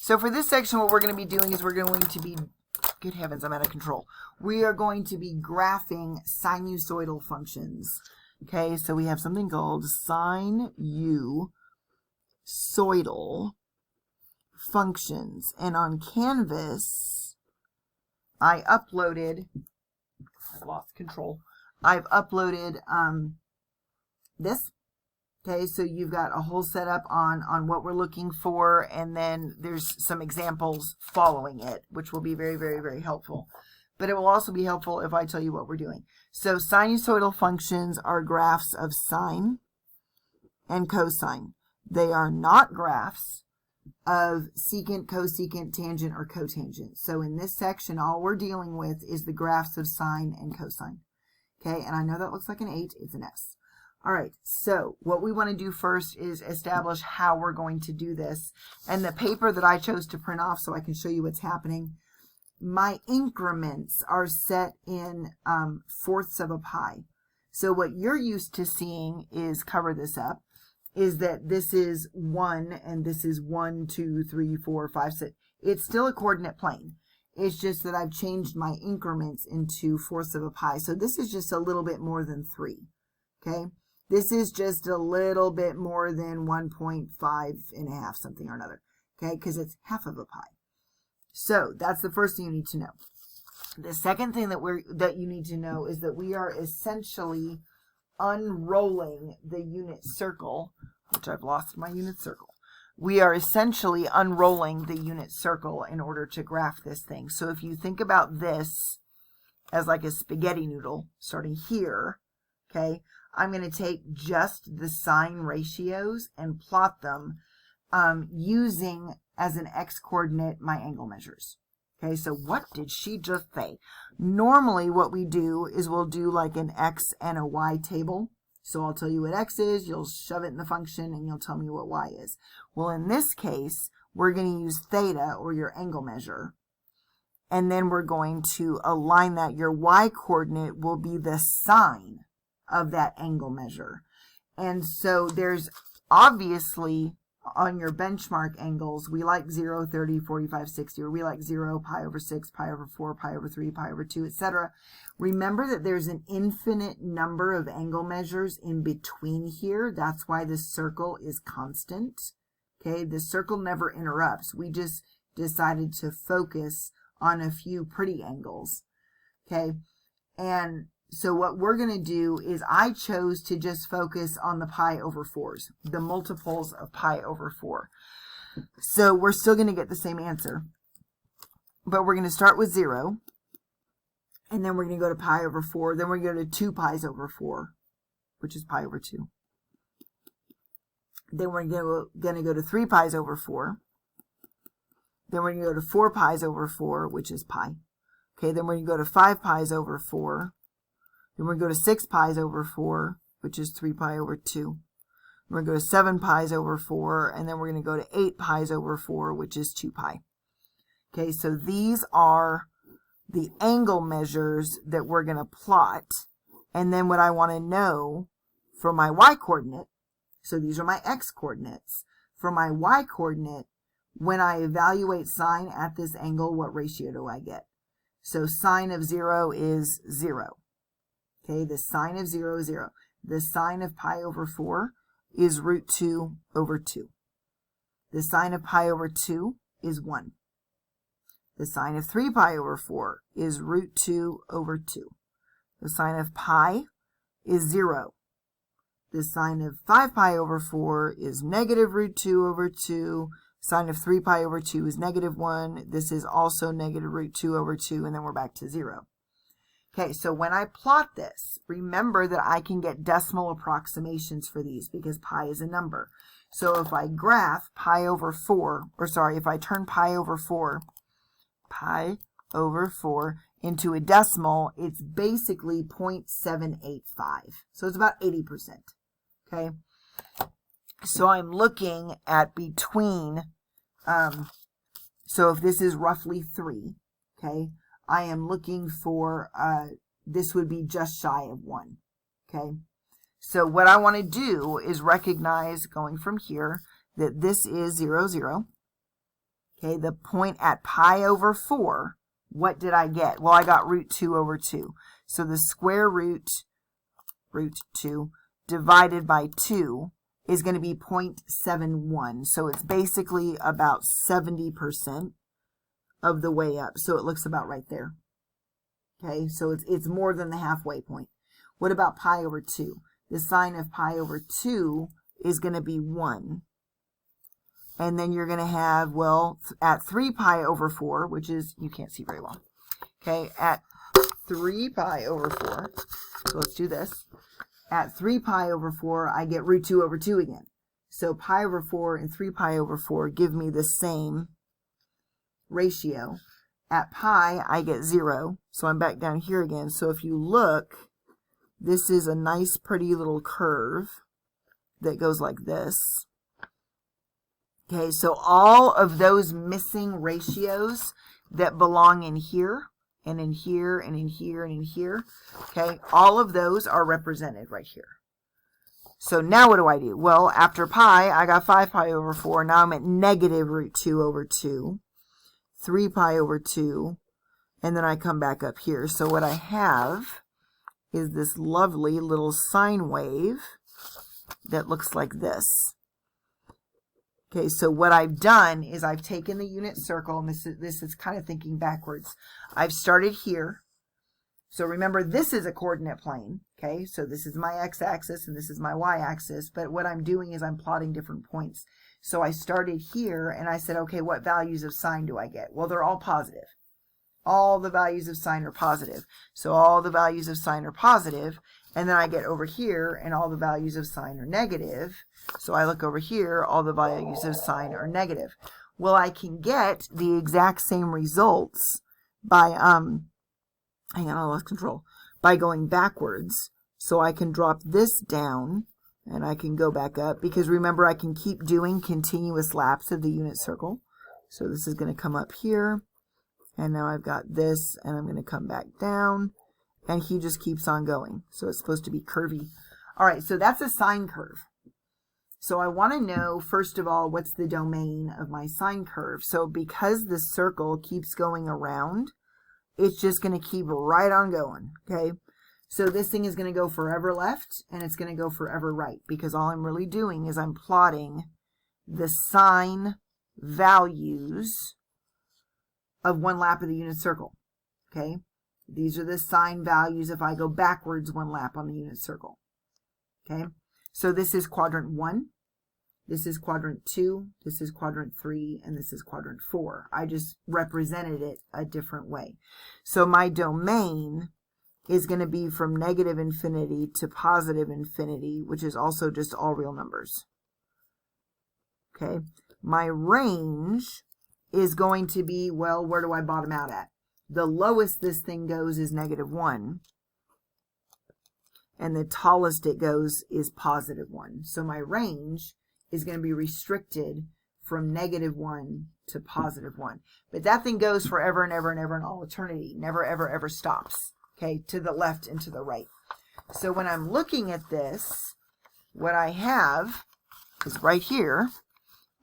So for this section, what we're going to be doing is we're going to be, good heavens, I'm out of control. We are going to be graphing sinusoidal functions. Okay, so we have something called sinusoidal functions. And on Canvas, I uploaded, I lost control. I've uploaded this. Okay, so you've got a whole setup on what we're looking for, and then there's some examples following it, which will be very, very, very helpful. But it will also be helpful if I tell you what we're doing. So sinusoidal functions are graphs of sine and cosine. They are not graphs of secant, cosecant, tangent, or cotangent. So in this section, all we're dealing with is the graphs of sine and cosine. Okay, and I know that looks like an 8. It's an S. All right, so what we want to do first is establish how we're going to do this. And the paper that I chose to print off so I can show you what's happening, my increments are set in fourths of a pi. So what you're used to seeing is, cover this up, is that this is 1 and this is 1, 2, 3, 4, 5, 6. It's still a coordinate plane. It's just that I've changed my increments into fourths of a pi. So this is just a little bit more than 3, okay? This is just a little bit more than 1.5 something or another, okay, because it's half of a pi. So that's the first thing you need to know. The second thing that you need to know is that we are essentially unrolling the unit circle, which I've lost my unit circle. We are essentially unrolling the unit circle in order to graph this thing. So if you think about this as like a spaghetti noodle starting here, okay, I'm going to take just the sine ratios and plot them using as an x-coordinate my angle measures. Okay, so what did she just say? Normally what we do is we'll do like an x and a y table. So I'll tell you what x is, you'll shove it in the function, and you'll tell me what y is. Well, in this case, we're going to use theta, or your angle measure. And then we're going to align that. Your y-coordinate will be the sine of that angle measure. And so there's obviously on your benchmark angles, we like 0, 30, 45, 60, or we like 0, pi over 6, pi over 4, pi over 3, pi over 2, etc. Remember that there's an infinite number of angle measures in between here. That's why this circle is constant. Okay, the circle never interrupts. We just decided to focus on a few pretty angles. Okay, and so what we're going to do is I chose to just focus on the pi over 4s, the multiples of pi over 4. So we're still going to get the same answer, but we're going to start with 0, and then we're going to go to pi over 4, then we're going to go to 2 pi's over 4, which is pi over 2. Then we're going to go to 3 pi's over 4. Then we're going to go to 4 pi's over 4, which is pi. Okay, then we're going to go to 5 pi's over 4. Then we're going to go to 6 pi's over 4, which is 3 pi over 2. We're going to go to 7 pi's over 4, and then we're going to go to 8 pi's over 4, which is 2 pi. Okay, so these are the angle measures that we're going to plot. And then what I want to know for my y-coordinate, so these are my x-coordinates. For my y-coordinate, when I evaluate sine at this angle, what ratio do I get? So sine of 0 is 0. Okay, the sine of 0 is 0. The sine of pi over 4 is root 2 over 2. The sine of pi over 2 is 1. The sine of 3 pi over 4 is root 2 over 2. The sine of pi is 0. The sine of 5 pi over 4 is negative root 2 over 2. Sine of 3 pi over 2 is negative 1. This is also negative root 2 over 2, and then we're back to 0. Okay, so when I plot this, remember that I can get decimal approximations for these because pi is a number. So if I graph pi over 4, or sorry, if I turn pi over 4 into a decimal, it's basically 0.785. So it's about 80%. Okay, so I'm looking at between, so if this is roughly 3, okay, I am looking for, this would be just shy of 1, okay? So what I want to do is recognize, going from here, that this is 0, 0, Okay, the point at pi over 4, what did I get? Well, I got root 2 over 2. So the square root 2 divided by 2 is going to be 0.71. So it's basically about 70% of the way up. So it looks about right there. Okay, so it's more than the halfway point. What about pi over 2? The sine of pi over 2 is going to be 1. And then you're going to have, well, at 3 pi over 4, which is, you can't see very well. Okay, at 3 pi over 4, so let's do this. At 3 pi over 4, I get root 2 over 2 again. So pi over 4 and 3 pi over 4 give me the same ratio. At pi, I get 0, so I'm back down here again. So if you look, this is a nice, pretty little curve that goes like this. Okay, so all of those missing ratios that belong in here, and in here, and in here, and in here, okay, all of those are represented right here. So now what do I do? Well, after pi, I got 5 pi over 4. Now I'm at negative root 2 over 2, 3 pi over 2, and then I come back up here. So what I have is this lovely little sine wave that looks like this. Okay, so what I've done is I've taken the unit circle, and this is kind of thinking backwards. I've started here. So remember, this is a coordinate plane. Okay, so this is my x-axis and this is my y-axis. But what I'm doing is I'm plotting different points. So I started here and I said, okay, what values of sine do I get? Well, they're all positive. All the values of sine are positive. So all the values of sine are positive. And then I get over here and all the values of sine are negative. So I look over here, all the values of sine are negative. Well, I can get the exact same results by, hang on, I lost control, by going backwards. So I can drop this down and I can go back up, because remember, I can keep doing continuous laps of the unit circle. So this is going to come up here, and now I've got this, and I'm going to come back down, and he just keeps on going. So it's supposed to be curvy. All right, so that's a sine curve. So I want to know, first of all, what's the domain of my sine curve? So because the circle keeps going around, it's just going to keep right on going, okay? So this thing is going to go forever left, and it's going to go forever right, because all I'm really doing is I'm plotting the sine values of one lap of the unit circle, okay? These are the sine values if I go backwards one lap on the unit circle, okay? So this is quadrant 1, this is quadrant 2, this is quadrant 3, and this is quadrant 4. I just represented it a different way. So my domain is going to be from negative infinity to positive infinity, which is also just all real numbers. Okay, my range is going to be, well, where do I bottom out at? The lowest this thing goes is -1, and the tallest it goes is +1. So my range is going to be restricted from -1 to +1. But that thing goes forever and ever and ever in all eternity. Never, ever, ever stops. Okay, to the left and to the right. So when I'm looking at this, what I have is right here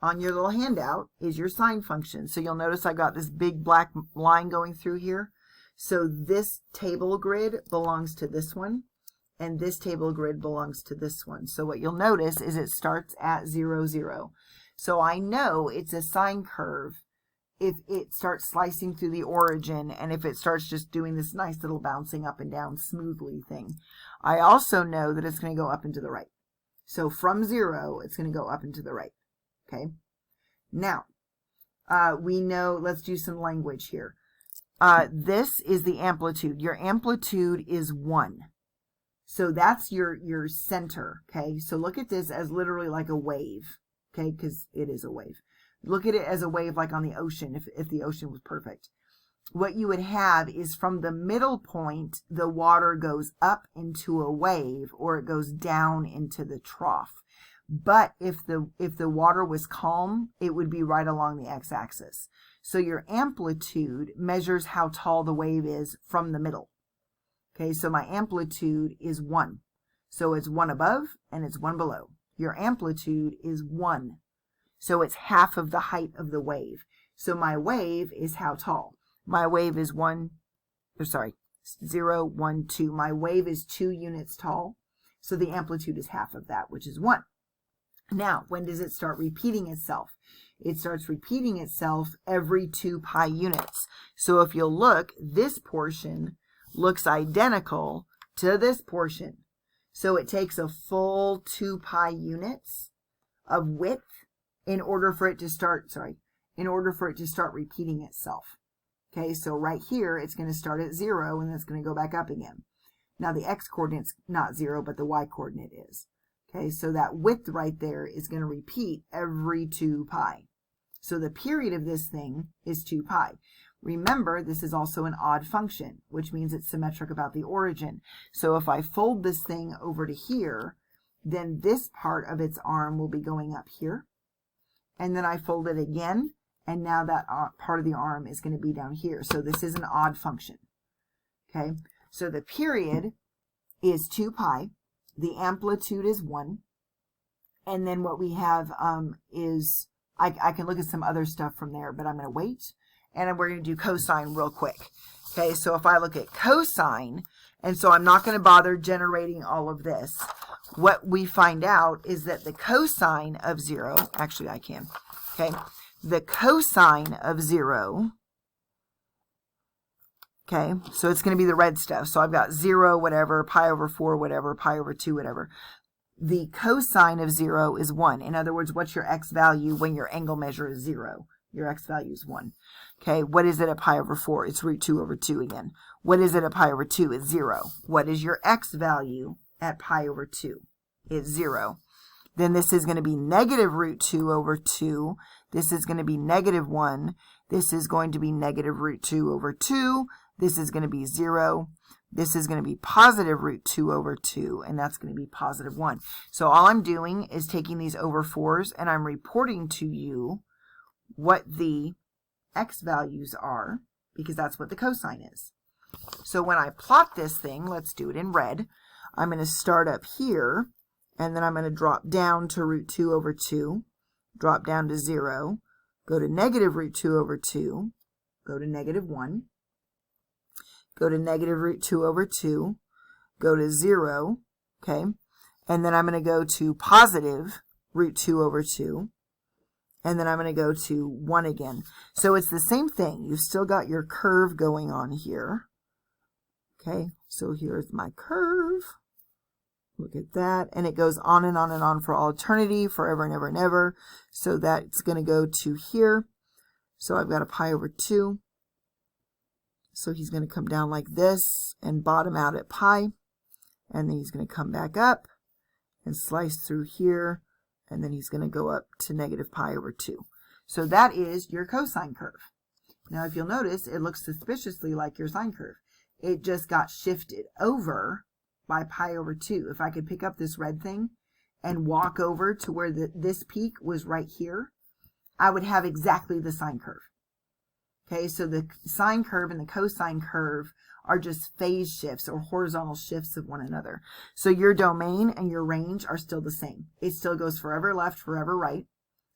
on your little handout is your sine function. So you'll notice I got this big black line going through here. So this table grid belongs to this one, and this table grid belongs to this one. So what you'll notice is it starts at 0, 0. So I know it's a sine curve if it starts slicing through the origin, and if it starts just doing this nice little bouncing up and down smoothly thing. I also know that it's going to go up and to the right. So from 0, it's going to go up and to the right. Okay. Now, we know, let's do some language here. This is the amplitude. Your amplitude is 1. So that's your center. Okay. So look at this as literally like a wave. Okay. Because it is a wave. Look at it as a wave like on the ocean, if the ocean was perfect. What you would have is from the middle point, the water goes up into a wave, or it goes down into the trough. But if the water was calm, it would be right along the x-axis. So your amplitude measures how tall the wave is from the middle. Okay, so my amplitude is 1. So it's 1 above and it's 1 below. Your amplitude is 1. So it's half of the height of the wave. So my wave is how tall? My wave is 0, 1, 2. My wave is 2 units tall. So the amplitude is half of that, which is 1. Now, when does it start repeating itself? It starts repeating itself every 2 pi units. So if you'll look, this portion looks identical to this portion. So it takes a full 2 pi units of width in order for it to start, repeating itself. Okay, so right here, it's going to start at 0, and it's going to go back up again. Now, the x-coordinate's not 0, but the y-coordinate is. Okay, so that width right there is going to repeat every 2 pi. So the period of this thing is 2 pi. Remember, this is also an odd function, which means it's symmetric about the origin. So if I fold this thing over to here, then this part of its arm will be going up here. And then I fold it again, and now that part of the arm is going to be down here. So this is an odd function. Okay, so the period is 2 pi. The amplitude is 1. And then what we have is, I can look at some other stuff from there, but I'm going to wait. And we're going to do cosine real quick. Okay, so if I look at cosine, and so I'm not going to bother generating all of this, what we find out is that the cosine of 0, actually I can, okay, the cosine of 0, okay, so it's going to be the red stuff. So I've got 0, whatever, pi over 4, whatever, pi over 2, whatever. The cosine of 0 is 1. In other words, what's your x value when your angle measure is 0? Your x value is 1. Okay, what is it at pi over 4? It's root 2 over 2 again. What is it at pi over 2? It's 0. What is your x value at pi over 2? It's 0. Then this is going to be negative root 2 over 2. This is going to be negative 1. This is going to be negative root 2 over 2. This is going to be 0. This is going to be positive root 2 over 2, and that's going to be positive 1. So all I'm doing is taking these over 4s, and I'm reporting to you what the x values are, because that's what the cosine is. So when I plot this thing, let's do it in red. I'm going to start up here, and then I'm going to drop down to root 2 over 2, drop down to 0, go to negative root 2 over 2, go to negative 1, go to negative root 2 over 2, go to 0, okay, and then I'm going to go to positive root 2 over 2, and then I'm going to go to 1 again. So it's the same thing. You've still got your curve going on here. Okay, so here's my curve. Look at that. And it goes on and on and on for all eternity, forever and ever and ever. So that's going to go to here. So I've got a pi over 2. So he's going to come down like this and bottom out at pi. And then he's going to come back up and slice through here. And then he's going to go up to negative pi over 2. So that is your cosine curve. Now, if you'll notice, it looks suspiciously like your sine curve. It just got shifted over by pi over 2. If I could pick up this red thing and walk over to where this peak was right here, I would have exactly the sine curve. Okay, so the sine curve and the cosine curve are just phase shifts or horizontal shifts of one another. So your domain and your range are still the same. It still goes forever left, forever right.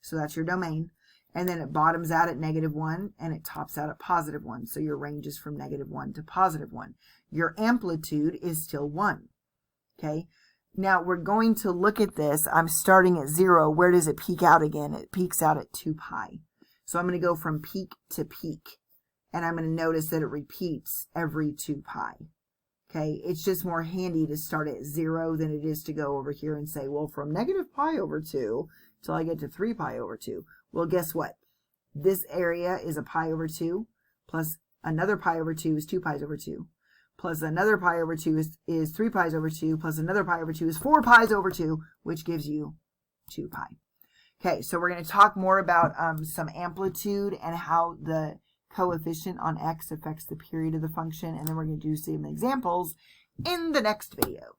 So that's your domain. And then it bottoms out at negative 1 and it tops out at positive 1. So your range is from negative 1 to positive 1. Your amplitude is still 1. Okay. Now we're going to look at this. I'm starting at 0. Where does it peak out again? It peaks out at 2 pi. So I'm going to go from peak to peak. And I'm going to notice that it repeats every 2 pi. Okay, it's just more handy to start at 0 than it is to go over here and say, well, from negative pi over 2 till I get to 3 pi over 2. Well, guess what? This area is a pi over 2, plus another pi over 2 is 2 pi's over 2, plus another pi over 2 is 3 pi's over 2, plus another pi over 2 is 4 pi's over 2, which gives you 2 pi. Okay, so we're going to talk more about some amplitude and how the coefficient on x affects the period of the function, and then we're going to do some examples in the next video.